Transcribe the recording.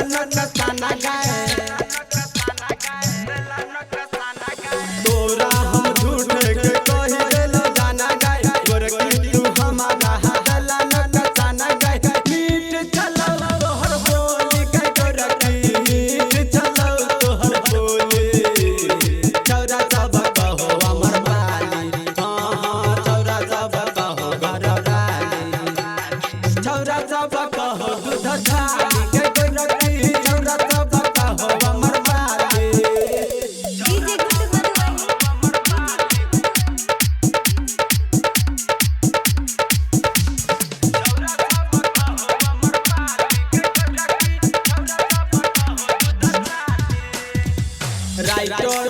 नकसाना गाए तोरा हम झूठ के कही देलो जाना गाए गोरकी तू हमारा देला नकसाना गाए मीठ चलो तोहर बोली के गोरकी मीठ चलो तोहर बोली चौरा सब कहो अमर बाली हां चौरा सब कहो घर वाली चौरा सब कहो दूध थाली के गोरकी चौरा सब कहो अमर बाली डीजे गुड राइटर